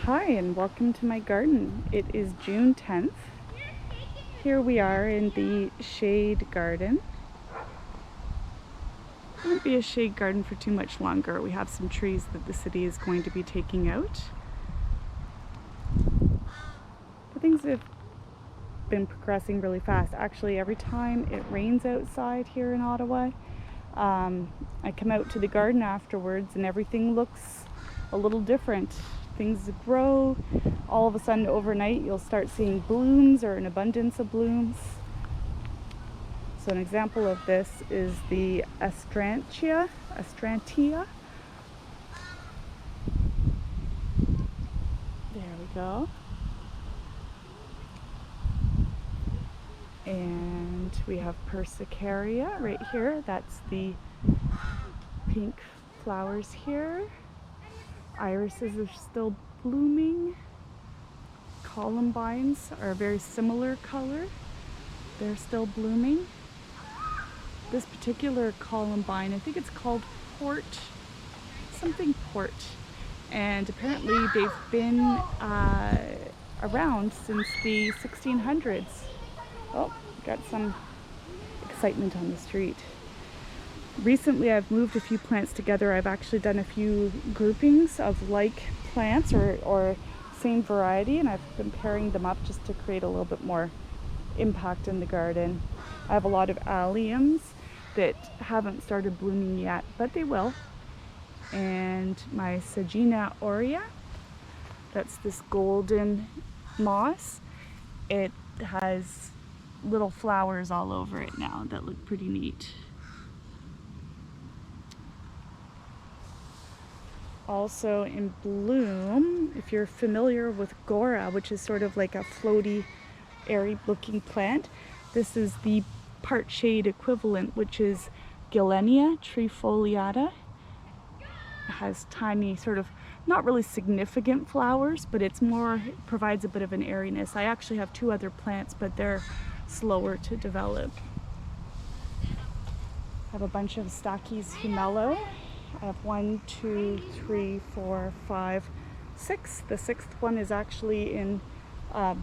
Hi and welcome to my garden. It is June 10th. Here we are in the shade garden. It won't be a shade garden for too much longer. We have some trees that the city is going to be taking out. But things have been progressing really fast. Actually, every time it rains outside here in Ottawa, I come out to the garden afterwards and everything looks a little different. Things grow. All of a sudden overnight you'll start seeing blooms or an abundance of blooms. So an example of this is the astrantia. There we go. And we have Persicaria right here. That's the pink flowers here. Irises are still blooming. Columbines are a very similar color. They're still blooming. This particular columbine, I think it's called port, and apparently they've been around since the 1600s. Oh, got some excitement on the street. Recently I've moved a few plants together. I've actually done a few groupings of like plants or same variety, and I've been pairing them up just to create a little bit more impact in the garden. I have a lot of alliums that haven't started blooming yet, but they will. And my Sagina aurea, that's this golden moss. It has little flowers all over it now that look pretty neat. Also in bloom, if you're familiar with Gora, which is sort of like a floaty, airy looking plant, this is the part shade equivalent, which is Galenia trifoliata. It has tiny, sort of not really significant flowers, but it provides a bit of an airiness. I actually have two other plants, but they're slower to develop. I have a bunch of Stachys humelo. I have 1, 2, 3, 4, 5, 6. The sixth one is actually in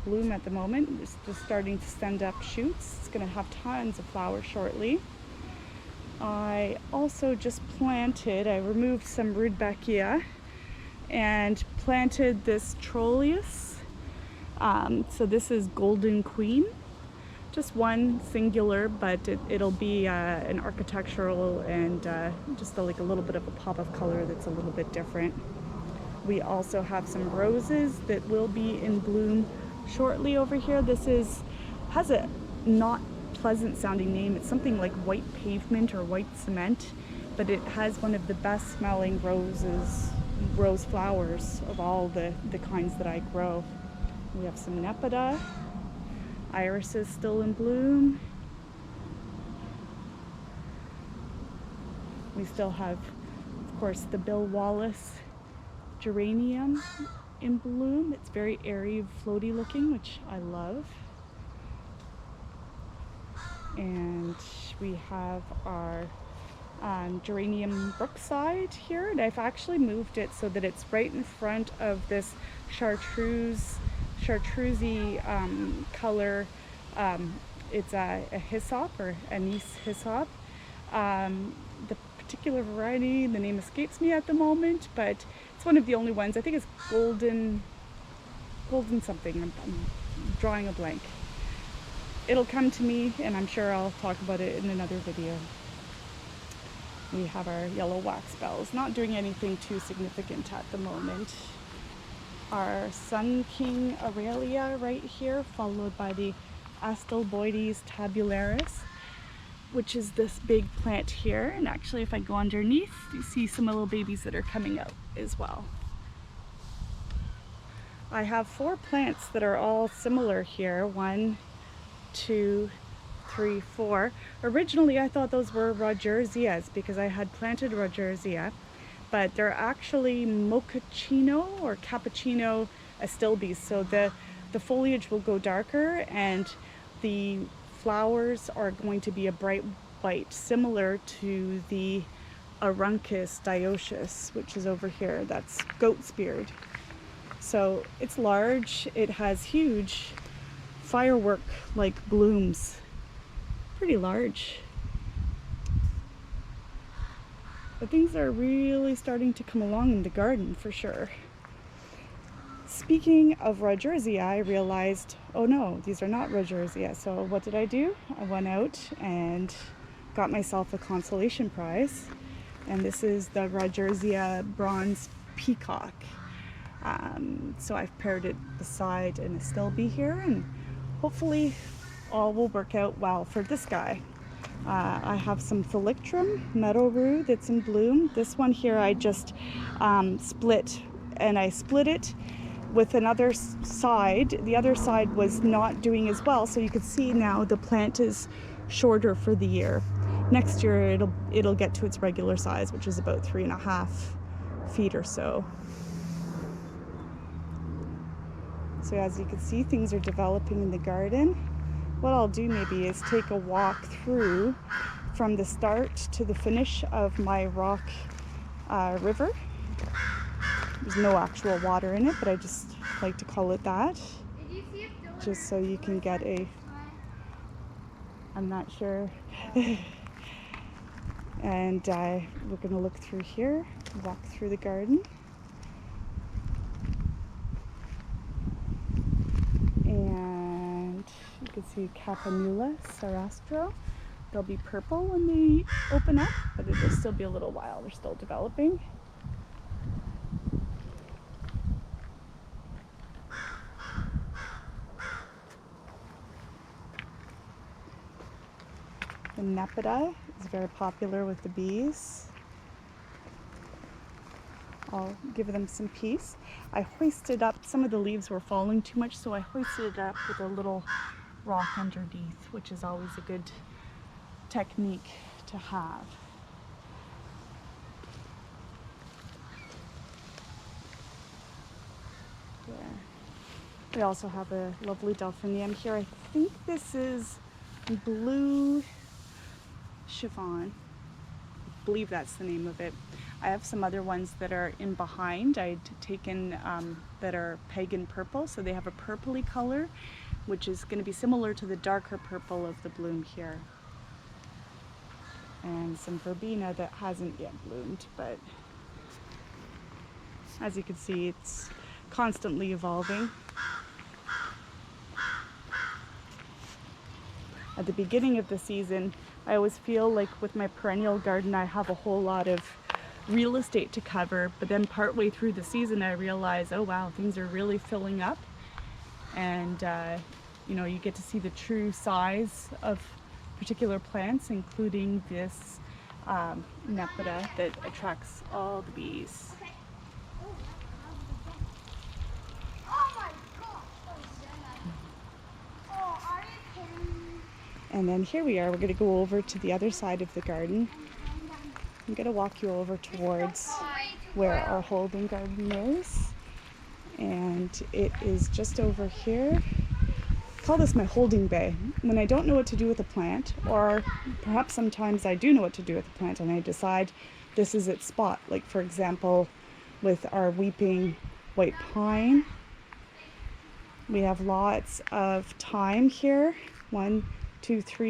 bloom at the moment. It's just starting to send up shoots. It's going to have tons of flowers shortly. I also just planted, I removed some rudbeckia and planted this Trollius. So this is Golden Queen. Just one singular, but it'll be an architectural and just like a little bit of a pop of color that's a little bit different. We also have some roses that will be in bloom shortly over here. This has a not pleasant sounding name. It's something like white pavement or white cement, but it has one of the best smelling rose flowers of all the kinds that I grow. We have some nepeta. Iris is still in bloom. We still have, of course, the Bill Wallace geranium in bloom. It's very airy, floaty looking, which I love. And we have our geranium brookside here, and I've actually moved it so that it's right in front of this chartreusey color. It's a hyssop or anise hyssop. The particular variety, the name escapes me at the moment, but it's one of the only ones. I think it's golden something. I'm drawing a blank. It'll come to me, and I'm sure I'll talk about it in another video. We have our yellow wax bells, not doing anything too significant at the moment. Our Sun King Aurelia right here, followed by the Astilbe tabularis, which is this big plant here. And actually, if I go underneath, you see some little babies that are coming out as well. I have 4 plants that are all similar here. 1, 2, 3, 4. Originally, I thought those were rodgersias because I had planted rodgersia, but they're actually mochaccino or cappuccino astilbes. So the foliage will go darker and the flowers are going to be a bright white, similar to the Aruncus dioecious, which is over here. That's goat's beard. So it's large, it has huge firework like blooms, pretty large. But things are really starting to come along in the garden for sure. Speaking of rodgersia, I realized, oh no, these are not rodgersia. So what did I do? I went out and got myself a consolation prize. And this is the rodgersia bronze peacock. So I've paired it beside an astilbe here, and hopefully all will work out well for this guy. I have some thalictrum meadow rue that's in bloom. This one here I just split, and I split it with another side. The other side was not doing as well, so you can see now the plant is shorter for the year. Next year it'll get to its regular size, which is about 3.5 feet or so. So as you can see, things are developing in the garden. What I'll do maybe is take a walk through from the start to the finish of my rock river. There's no actual water in it, but I just like to call it that, just so you can get a, I'm not sure. And we're going to look through here, walk through the garden. And you can see Campanula sarastro. They'll be purple when they open up, but it'll still be a little while. They're still developing. The nepeta is very popular with the bees. I'll give them some peace. I hoisted up, some of the leaves were falling too much, so I hoisted it up with a little rock underneath, which is always a good technique to have. There. We also have a lovely delphinium here. I think this is blue chiffon. I believe that's the name of it. I have some other ones that are in behind. I'd taken that are pagan purple, so they have a purpley color, which is going to be similar to the darker purple of the bloom here. And some verbena that hasn't yet bloomed, but as you can see, it's constantly evolving. At the beginning of the season, I always feel like with my perennial garden I have a whole lot of real estate to cover, but then partway through the season I realize, oh wow, things are really filling up, and you know, you get to see the true size of particular plants, including this nepeta that attracts all the bees. And then here we are, we're going to go over to the other side of the garden. I'm going to walk you over towards where our holding garden is. And it is just over here. I call this my holding bay. When I don't know what to do with a plant, or perhaps sometimes I do know what to do with a plant and I decide this is its spot. Like for example, with our weeping white pine, we have lots of thyme here. 1, 2, 3